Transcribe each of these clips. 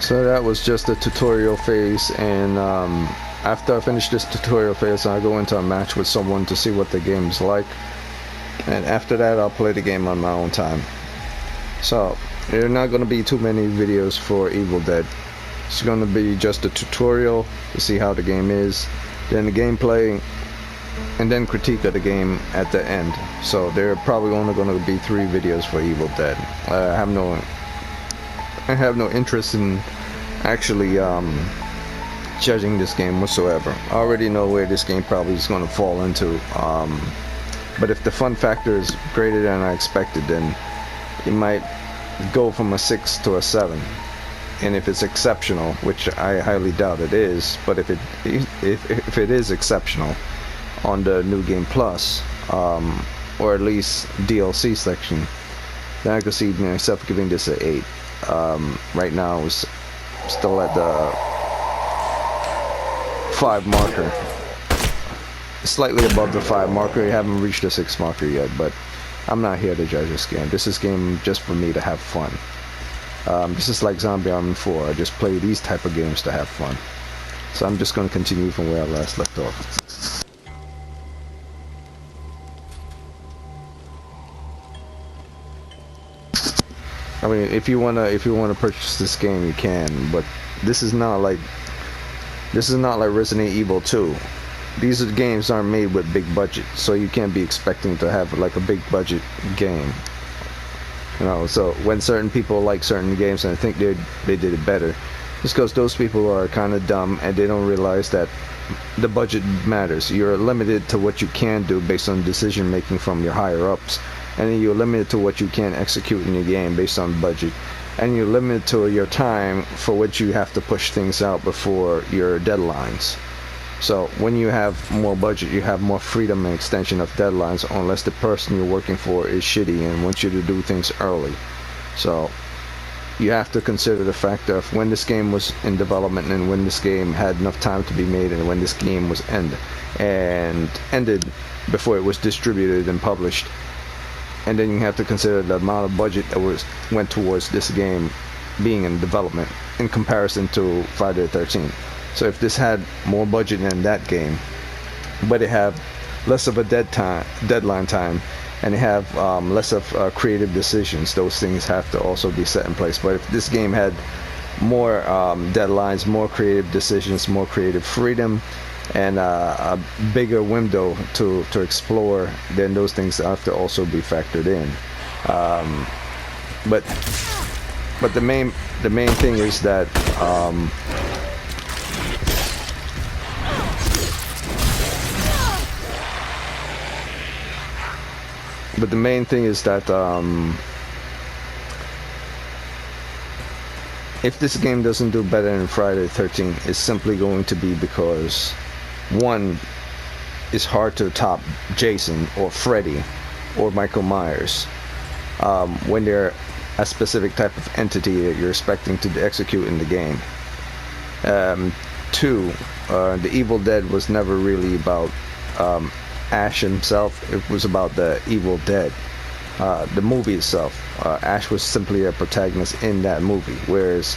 So that was just the tutorial phase, and after I finish this tutorial phase, I go into a match with someone to see what the game's like, and after that I'll play the game on my own time. So there are not going to be too many videos for Evil Dead. It's going to be just a tutorial to see how the game is, then the gameplay, and then critique of the game at the end. So there are probably only going to be 3 videos for Evil Dead. I have no interest in actually judging this game whatsoever. I already know where this game probably is going to fall into. But if the fun factor is greater than I expected, then it might go from a 6 to a 7. And if it's exceptional, which I highly doubt it is, but if it is exceptional on the New Game Plus, or at least DLC section, then I could see myself giving this an 8. Right now it's still at the 5 marker, slightly above the 5 marker. You haven't reached the 6 marker yet, but I'm not here to judge this game. This is game just for me to have fun. This is like Zombie Army 4. I just play these type of games to have fun. So I'm just going to continue from where I last left off. I mean, if you wanna purchase this game, you can, but this is not like Resident Evil 2. These games aren't made with big budget, so you can't be expecting to have like a big budget game. You know, so when certain people like certain games and I think they did it better, it's because those people are kind of dumb and they don't realize that the budget matters. You're limited to what you can do based on decision making from your higher ups, and then you're limited to what you can execute in your game based on budget, and you're limited to your time for which you have to push things out before your deadlines. So when you have more budget, you have more freedom and extension of deadlines, unless the person you're working for is shitty and wants you to do things early. So you have to consider the fact of when this game was in development and when this game had enough time to be made and when this game was ended before it was distributed and published. And then you have to consider the amount of budget that went towards this game being in development in comparison to Friday the 13th. So if this had more budget than that game, but it had less of a deadline time, and it have less of creative decisions, those things have to also be set in place. But if this game had more deadlines, more creative decisions, more creative freedom, and a bigger window to explore, then those things have to also be factored in. But the main thing is that if this game doesn't do better than Friday the 13th, it's simply going to be because, one, it's hard to top Jason or Freddy or Michael Myers when they're a specific type of entity that you're expecting to execute in the game. Two, the Evil Dead was never really about Ash himself. It was about the Evil Dead, the movie itself. Ash was simply a protagonist in that movie, whereas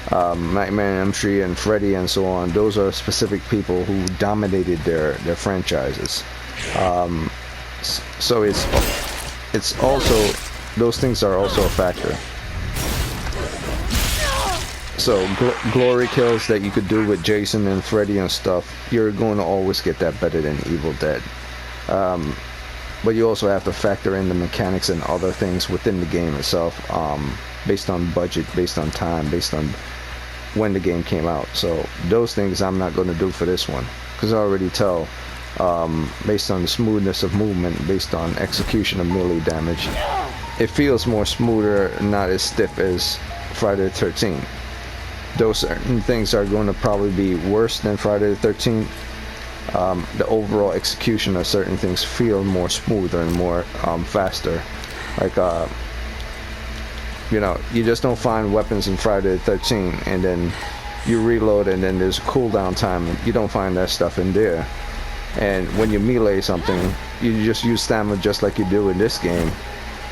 Nightmare on Elm Street and Freddy and so on, those are specific people who dominated their franchises. So it's also, those things are also a factor. So glory kills that you could do with Jason and Freddy and stuff, you're going to always get that better than Evil Dead. But you also have to factor in the mechanics and other things within the game itself, based on budget, based on time, based on when the game came out. So those things I'm not going to do for this one, because I already tell, based on the smoothness of movement, based on execution of melee damage, it feels more smoother, not as stiff as Friday the 13th. Those certain things are going to probably be worse than Friday the 13th. The overall execution of certain things feel more smoother and more faster. Like, you just don't find weapons in Friday the 13th and then you reload and then there's a cooldown time. You don't find that stuff in there. And when you melee something, you just use stamina just like you do in this game.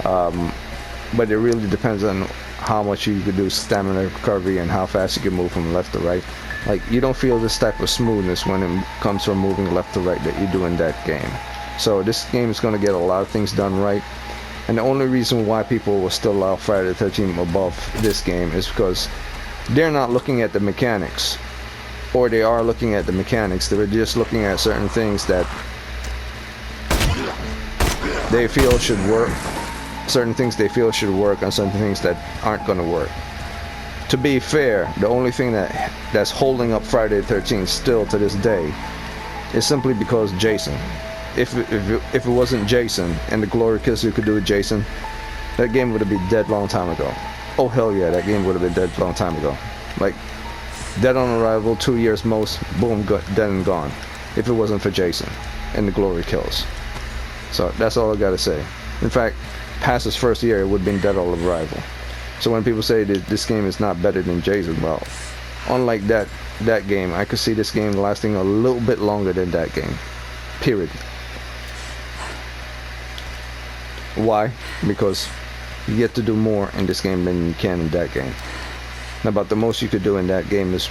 But it really depends on how much you could do stamina recovery and how fast you can move from left to right. Like, you don't feel this type of smoothness when it comes from moving left to right that you do in that game. So this game is going to get a lot of things done right. And the only reason why people will still allow Friday the 13th above this game is because they're not looking at the mechanics. Or they are looking at the mechanics. They're just looking at certain things that they feel should work. Certain things they feel should work, and certain things that aren't going to work. To be fair, the only thing that's holding up Friday the 13th still to this day is simply because Jason. If it wasn't Jason and the Glory Kills you could do with Jason, that game would have been dead long time ago. Oh hell yeah, that game would have been dead long time ago. Like, Dead on Arrival, 2 years most, boom, dead and gone. If it wasn't for Jason and the Glory Kills. So that's all I gotta say. In fact, past his first year, it would have been Dead on Arrival. So when people say that this game is not better than Jason, well, unlike that game, I could see this game lasting a little bit longer than that game. Period. Why? Because you get to do more in this game than you can in that game. Now, about the most you could do in that game is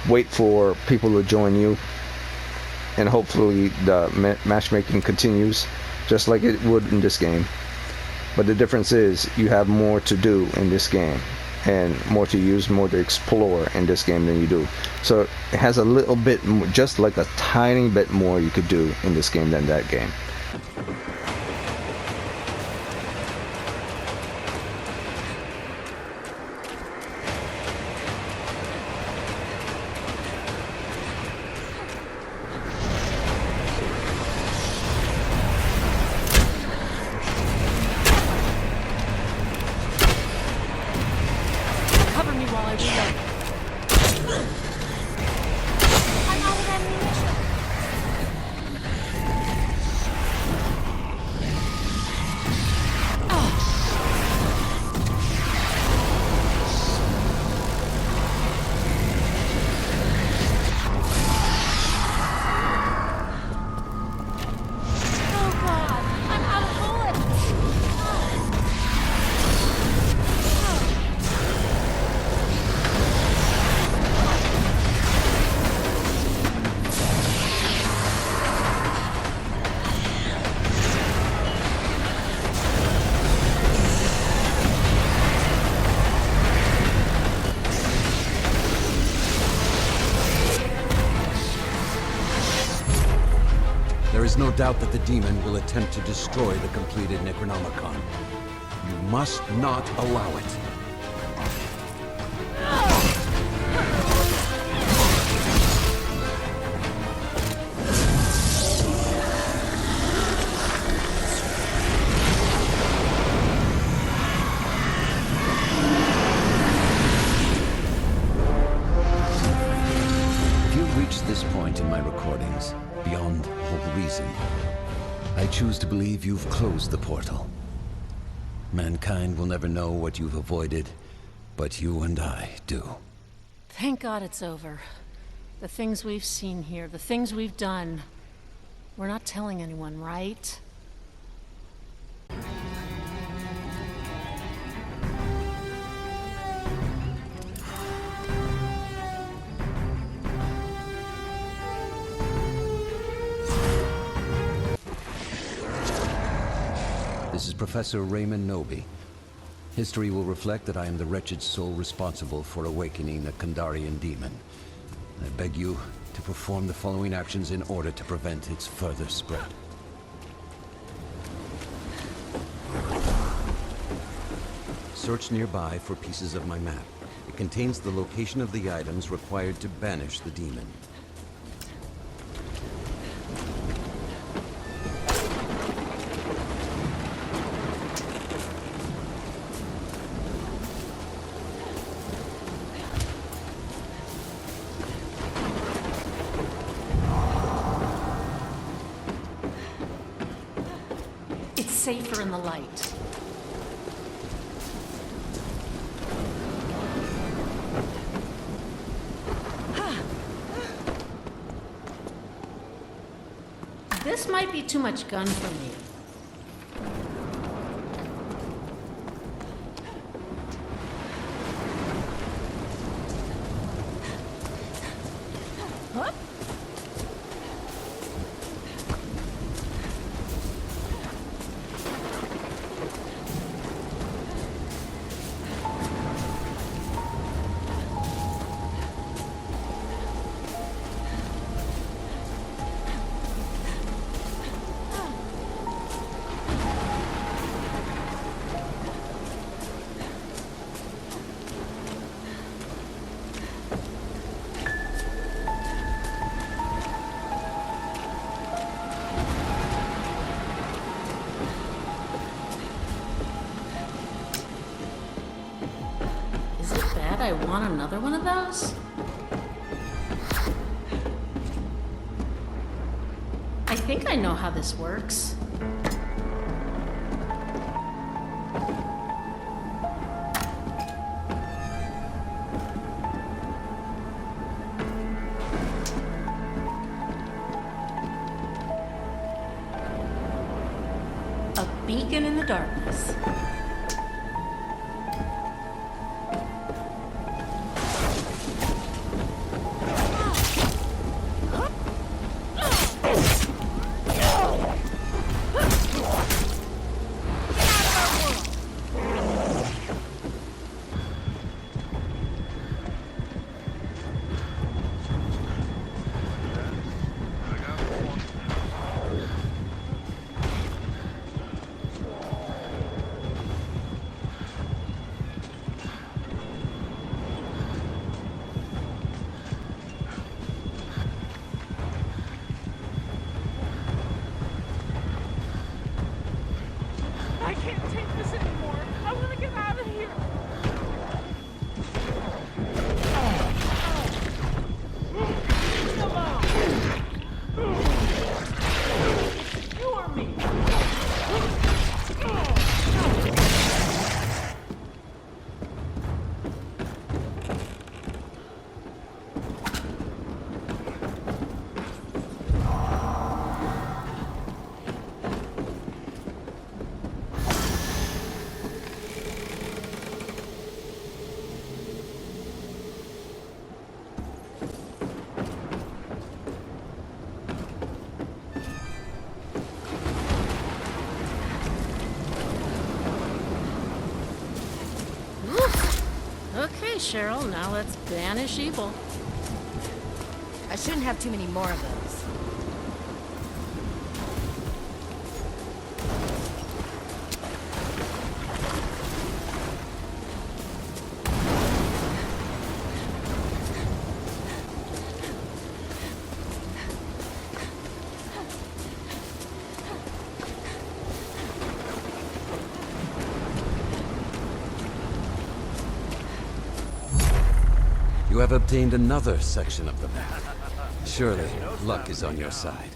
wait for people to join you, and hopefully the matchmaking continues just like it would in this game. But the difference is you have more to do in this game, and more to use, more to explore in this game than you do. So it has a little bit more, just like a tiny bit more you could do in this game than that game. Cover me while I reload. I'm out of ammunition. Oh God, I'm out of bullets. There is no doubt that the demon will attempt to destroy the completed Necronomicon. You must not allow it. If you've reached this point in my recordings, beyond all reason, I choose to believe you've closed the portal. Mankind will never know what you've avoided, but you and I do. Thank God it's over. The things we've seen here, the things we've done. We're not telling anyone, right? This is Professor Raymond Nobi. History will reflect that I am the wretched soul responsible for awakening the Kandarian demon. I beg you to perform the following actions in order to prevent its further spread. Search nearby for pieces of my map. It contains the location of the items required to banish the demon. It's safer in the light. This might be too much gun for me. Want another one of those? I think I know how this works. A beacon in the darkness. I can't take this anymore. I want to get out of here. Leave me alone. You or me? Okay, Cheryl, now let's banish evil. I shouldn't have too many more of those. You have obtained another section of the map. Surely, luck is on your side.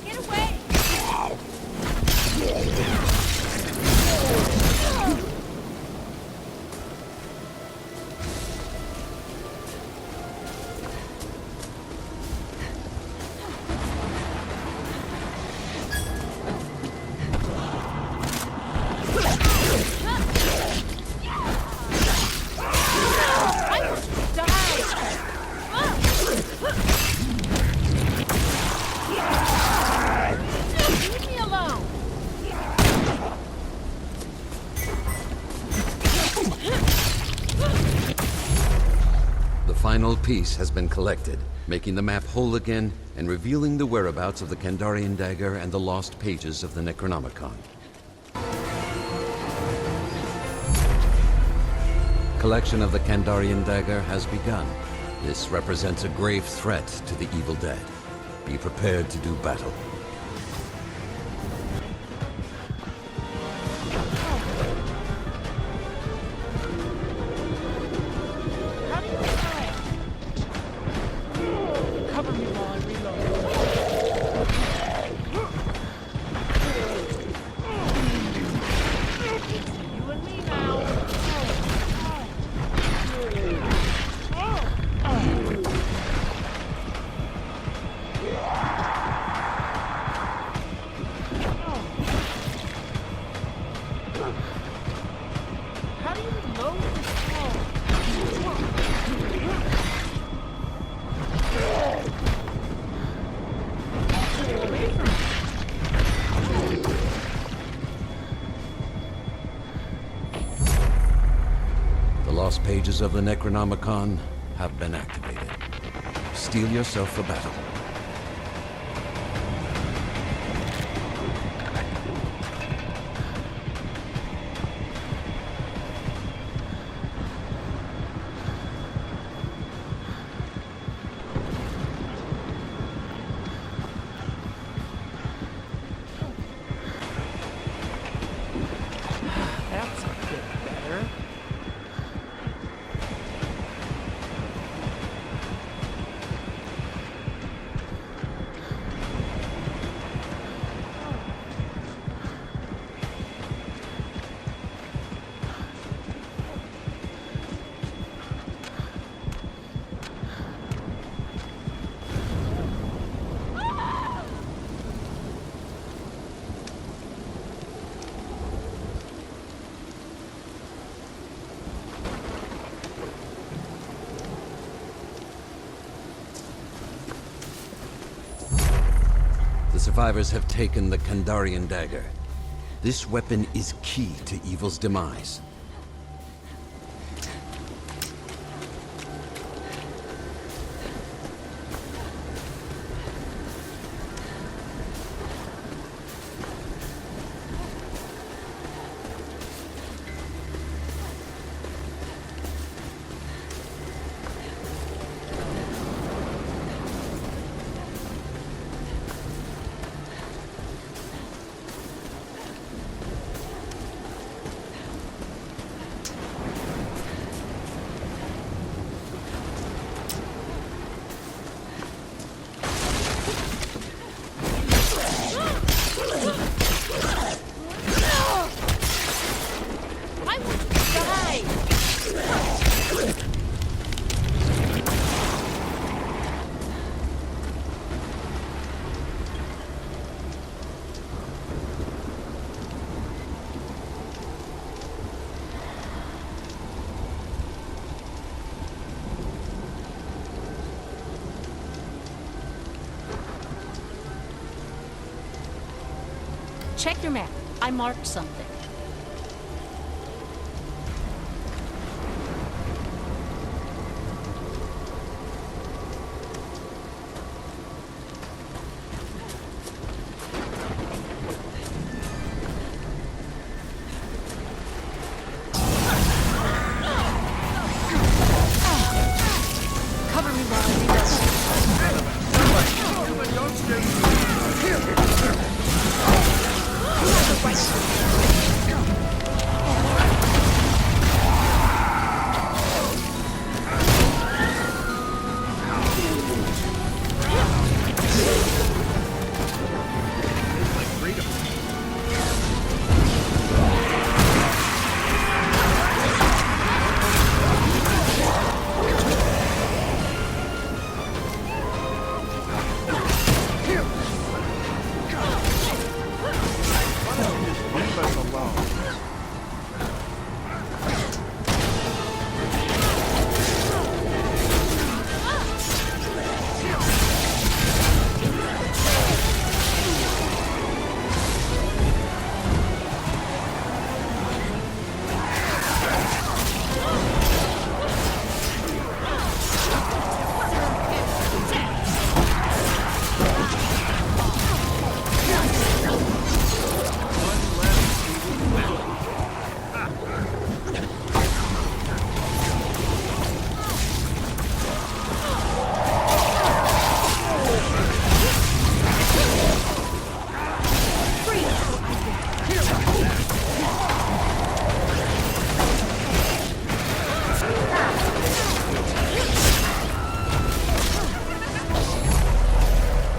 Get away! Leave me alone! The final piece has been collected, making the map whole again and revealing the whereabouts of the Kandarian dagger and the lost pages of the Necronomicon. Collection of the Kandarian dagger has begun. This represents a grave threat to the evil dead. Be prepared to do battle. How do you know? Cover me while I reload. You and me now. How do you load this away from me? The lost pages of the Necronomicon have been activated. Steel yourself for battle. survivors have taken the Kandarian dagger. This weapon is key to evil's demise. Why would you die? Check your map. I marked something. Cover me while I reload.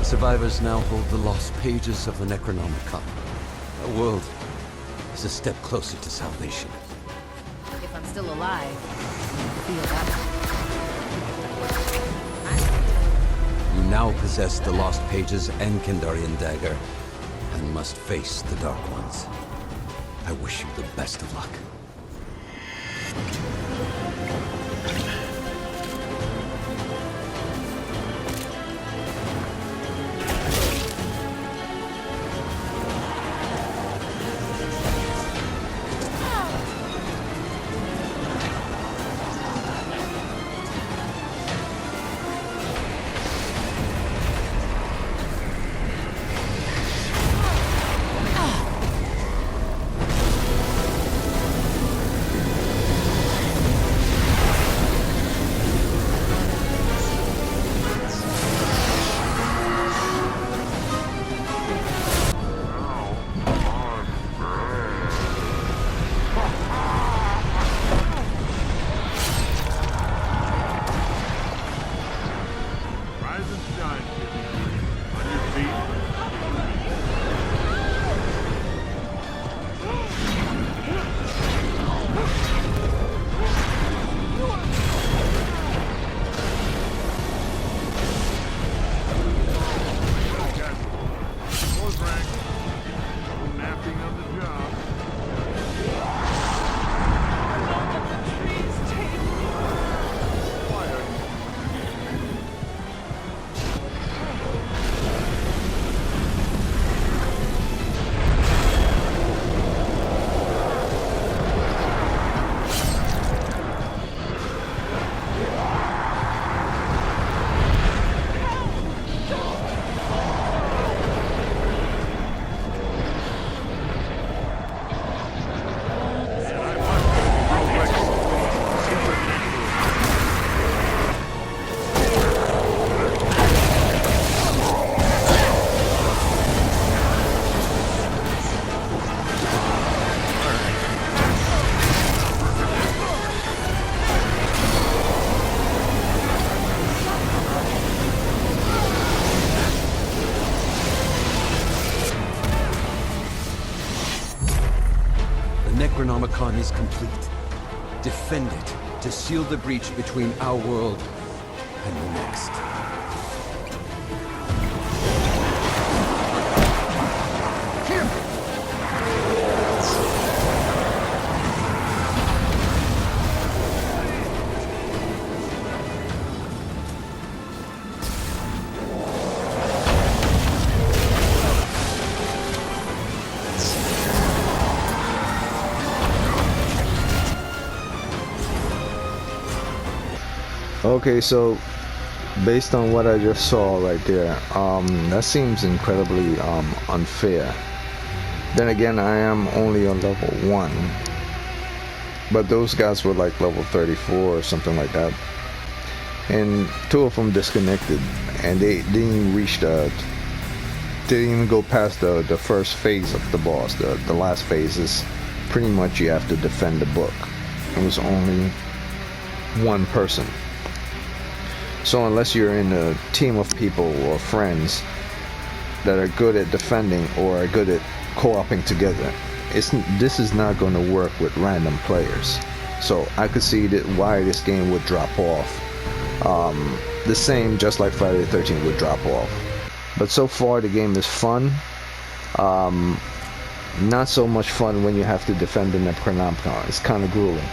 Survivors now hold the lost pages of the Necronomicon. Our world is a step closer to salvation. If I'm still alive, I feel that way. You now possess the lost pages and Kandarian dagger, and must face the Dark Ones. I wish you the best of luck. is complete. Defend it to seal the breach between our world and the next. Okay, so based on what I just saw right there, that seems incredibly unfair. Then again, I am only on level 1, but those guys were like level 34 or something like that, and 2 of them disconnected, and they didn't even reach they didn't even go past the first phase of the boss. The last phase is pretty much you have to defend the book. It was only one person. So unless you're in a team of people or friends that are good at defending or are good at co-oping together, this is not going to work with random players. So I could see why this game would drop off. The same, just like Friday the 13th would drop off. But so far the game is fun. Not so much fun when you have to defend the Necronomicon. It's kind of grueling.